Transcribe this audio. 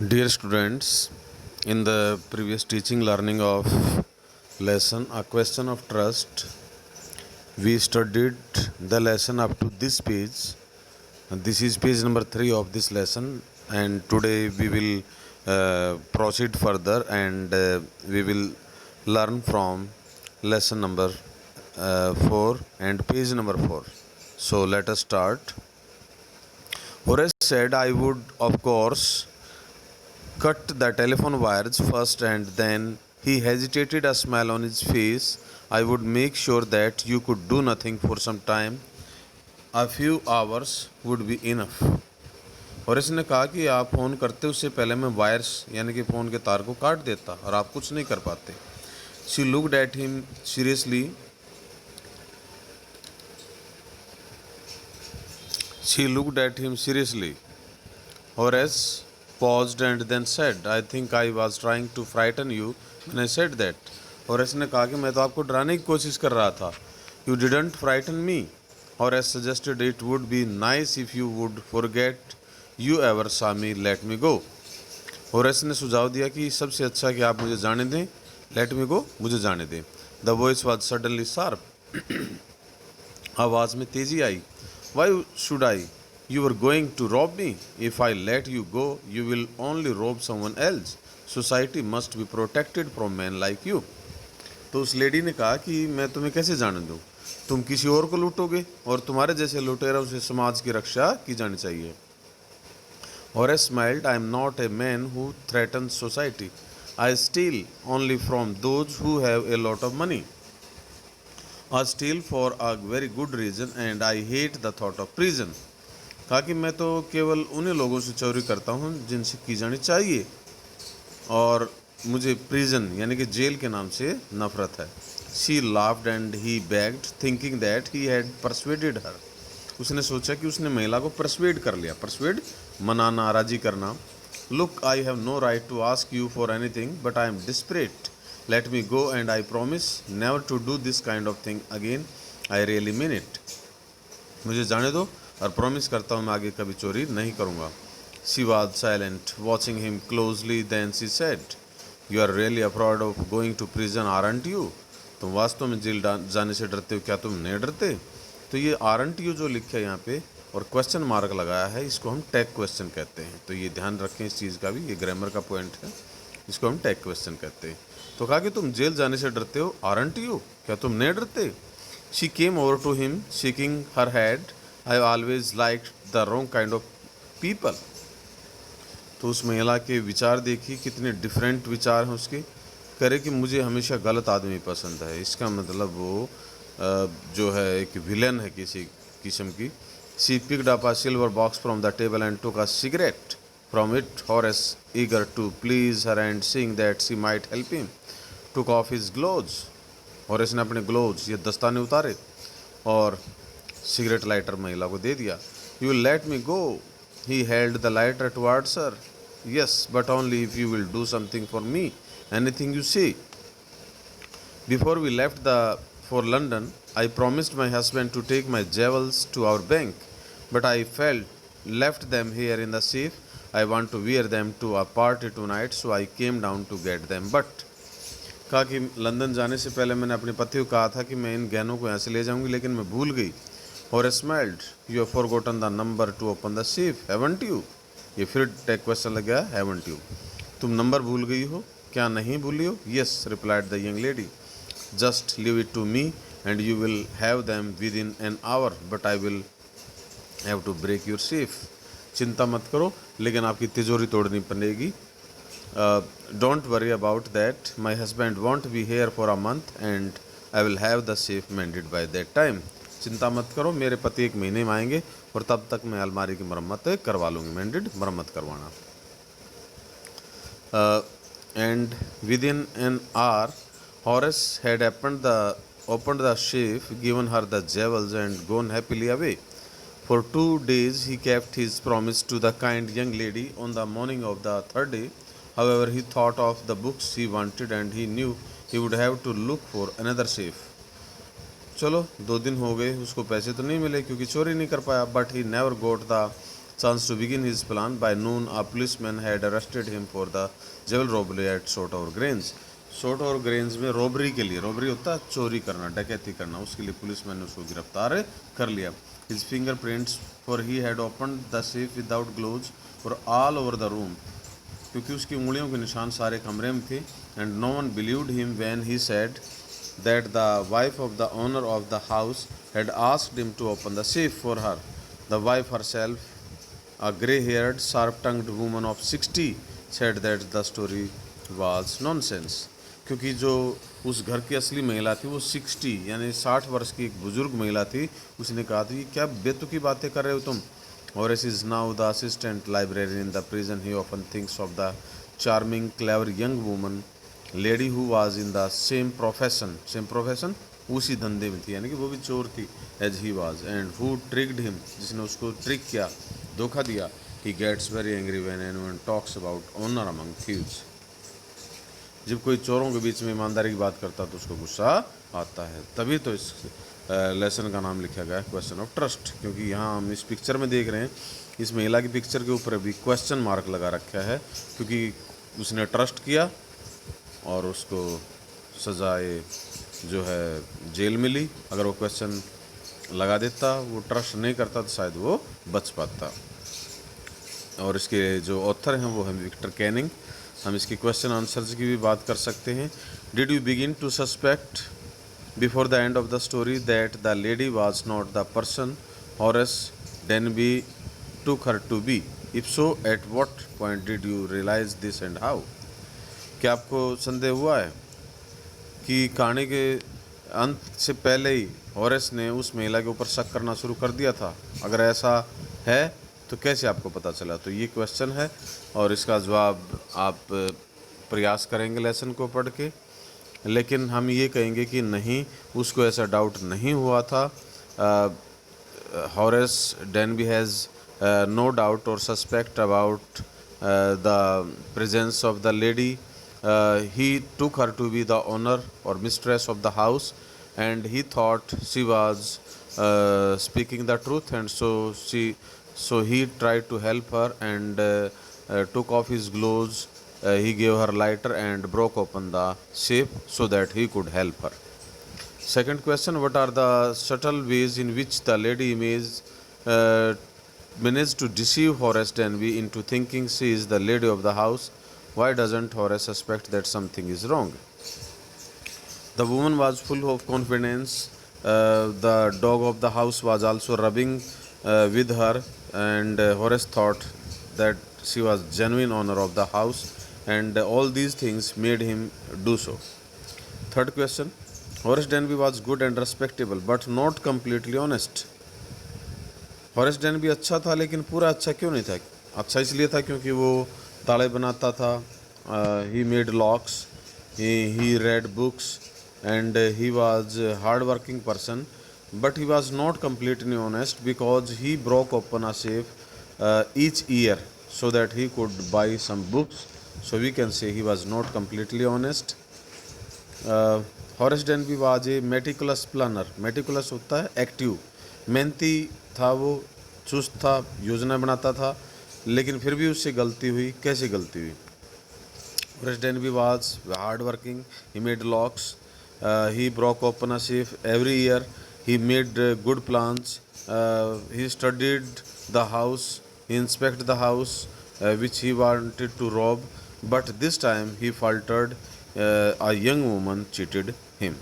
Dear students, in the previous teaching learning of lesson A Question of Trust, we studied the lesson up to this page. And this is page number 3 of this lesson, and today we will proceed further and we will learn from lesson number 4 and page number 4. So let us start. Horace said, I would of course cut the telephone wires first, and then he hesitated, a smile on his face. I would make sure that you could do nothing for some time. A few hours would be enough. और इसने कहा कि आप phone करते उससे पहले मैं wires यानी कि फ़ोन के तार को काट देता और आप कुछ नहीं कर पाते. She looked at him seriously. She looked at him seriously. Horace paused and then said, I think I was trying to frighten you when I said that. Horace ने कहा कि मैं तो आपको डराने की कोशिश कर रहा था. You didn't frighten me. Horace suggested it would be nice if you would forget you ever saw me. Let me go. Horace ने सुझाव दिया कि सबसे अच्छा कि आप मुझे जाने दें. Let me go, मुझे जाने दें. The voice was suddenly sharp. आवाज़ में तेजी आई. Why should I? You were going to rob me. If I let you go, you will only rob someone else. Society must be protected from men like you. तो उस lady ने कहा कि मैं तुम्हें कैसे जाने दूं? तुम किसी और को लूटोगे और तुम्हारे जैसे लुटेरों से समाज की रक्षा की जानी चाहिए. Horace smiled. I am not a man who threatens society. I steal only from those who have a lot of money. I steal for a very good reason and I hate the thought of prison. कहा कि मैं तो केवल उन्हीं लोगों से चोरी करता हूँ जिनसे की जानी चाहिए और मुझे प्रिजन यानी कि जेल के नाम से नफरत है. She laughed and he begged, thinking that he had persuaded her. उसने सोचा कि उसने महिला को परसुएड कर लिया. परसुएड मनाना, राजी करना. Look, I have no right to ask you for anything, but I am desperate. Let me go and I promise never to do this kind of thing again. I really mean it. मुझे जाने दो और promise करता हूँ मैं आगे कभी चोरी नहीं करूँगा. She was silent, watching him closely. Then she said, You are really afraid of going to prison, aren't you? तुम वास्तव में जेल जाने से डरते हो, क्या तुम नहीं डरते? तो ये aren't you जो लिखा है यहाँ पे और क्वेश्चन मार्क लगाया है, इसको हम टैग क्वेश्चन कहते हैं. तो ये ध्यान रखें इस चीज़ का भी, ये ग्रामर का पॉइंट है, इसको हम टैग क्वेश्चन कहते हैं. तो कहा कि तुम जेल जाने से डरते हो, aren't you? क्या तुम नहीं डरते? She came over to him, shaking her head. I always liked the wrong kind of people. तो उस महिला के विचार देखिए कितने डिफरेंट विचार हैं उसके. करे कि मुझे हमेशा गलत आदमी पसंद है. इसका मतलब वो जो है एक विलन है किसी किस्म की. She picked up a silver box from the table and took a cigarette from it. Horace, eager to please her and seeing that she might help him, took off his gloves. Horace ने अपने gloves ये दस्ताने उतारे और cigarette lighter महिला को दे दिया. You will let me go. He held the lighter towards her. Yes, but only if you will do something for me. Anything you say. Before we left for London, I promised my husband to take my jewels to our bank, but I left them here in the safe. I want to wear them to a party tonight, so I came down to get them. But कहा कि London जाने से पहले मैंने अपने पति को कहा था कि मैं इन गहनों को यहाँ से ले जाऊंगी, लेकिन मैं भूल गई. और smiled. You have forgotten the number two open the safe, haven't you? ये फिर टैग क्वेश्चन लग गया, हैवंट यू. तुम नंबर भूल गई हो, क्या नहीं भूली हो? Yes, replied the young lady. Just leave it to me and you will have them within an hour, but I will have to break your safe. चिंता मत करो, लेकिन आपकी तिजोरी तोड़नी पड़ेगी. Don't worry about that. My husband won't be here for a month and I will have the safe mended by that time. चिंता मत करो, मेरे पति 1 महीने में आएंगे और तब तक मैं अलमारी की मरम्मत करवा लूँगी. मेंडेड, मरम्मत करवाना. And within an hour, Horace had opened the safe, given her the jewels and gone happily away. For 2 days he kept his promise to the kind young lady. On the morning of the 3rd day, however, he thought of the books he wanted and he knew he would have to look for another safe. चलो 2 दिन हो गए, उसको पैसे तो नहीं मिले क्योंकि चोरी नहीं कर पाया. But he never goat the chance to begin his plan. By noon, a policeman had arrested him for the jewel robbery at Short Over Grange. Short और ग्रेन्स में रॉबरी के लिए, रॉबरी होता है चोरी करना, डकैती करना, उसके लिए पुलिसमैन ने उसको गिरफ्तार कर लिया. His fingerprints, for he had opened the safe without gloves, were all over the room. क्योंकि उसकी उंगलियों के निशान सारे कमरे में थे. And no one believed him when he said that the wife of the owner of the house had asked him to open the safe for her. The wife herself, a grey-haired, sharp-tongued woman of 60, said that the story was nonsense. क्योंकि जो उस घर की असली महिला थी वो 60 यानी 60 वर्ष की एक बुजुर्ग महिला थी. उसने कहा था कि क्या बेतुकी बातें कर रहे हो तुम. Horace is now the assistant librarian in the prison. He often thinks of the charming, clever young woman, lady who was in the same profession, उसी धंधे में थी, यानी कि वो भी चोर थी, as he was, and who tricked him, जिसने उसको ट्रिक किया, धोखा दिया. He gets very angry when anyone talks about honor among thieves. जब कोई चोरों के बीच में ईमानदारी की बात करता तो उसको गुस्सा आता है. तभी तो इस लेसन का नाम लिखा गया है क्वेश्चन ऑफ ट्रस्ट. क्योंकि यहाँ हम इस पिक्चर में देख रहे हैं, इस महिला की पिक्चर के ऊपर भी क्वेश्चन मार्क लगा रखा है, क्योंकि उसने ट्रस्ट किया और उसको सजाए जो है जेल मिली. अगर वो क्वेश्चन लगा देता, वो ट्रस्ट नहीं करता, तो शायद वो बच पाता. और इसके जो ऑथर हैं वो हैं विक्टर कैनिंग. हम इसकी क्वेश्चन आंसर्स की भी बात कर सकते हैं. Did you begin to suspect before the end of the story that the lady was not the person Horace Denby took her to be? If so, at what point did you realize this and how? क्या आपको संदेह हुआ है कि कहानी के अंत से पहले ही हॉरेस ने उस महिला के ऊपर शक करना शुरू कर दिया था? अगर ऐसा है तो कैसे आपको पता चला? तो ये क्वेश्चन है और इसका जवाब आप प्रयास करेंगे लेसन को पढ़ के. लेकिन हम ये कहेंगे कि नहीं, उसको ऐसा डाउट नहीं हुआ था. Horace Denby has no doubt or suspect about the presence of the lady. He took her to be the owner or mistress of the house, and he thought she was speaking the truth, and so he tried to help her and took off his gloves. He gave her lighter and broke open the safe so that he could help her. Second question, what are the subtle ways in which the lady managed to deceive Horace Denby into thinking she is the lady of the house? Why doesn't Horace suspect that something is wrong? The woman was full of confidence. The dog of the house was also rubbing with her, and Horace thought that she was genuine owner of the house, and all these things made him do so. Third question, Horace Denby was good and respectable, but not completely honest. Horace Denby अच्छा था लेकिन पूरा अच्छा क्यों नहीं था? अच्छा इसलिए था क्योंकि वो ताले बनाता था, he made locks, he red books, and he was hard working person. But he was not completely honest because he broke open a safe each year so that he could buy some books. So we can say he was not completely honest. Horace Denby was a meticulous planner. Meticulous होता है active, मेहनती था, वो चुस्त था, योजना बनाता था, लेकिन फिर भी उससे गलती हुई. कैसे गलती हुई? Horace Denby was hard working. He made locks. He broke open a safe every year. He made good plans. He studied the house. He inspected the house which he wanted to rob. But this time he faltered. A young woman cheated him.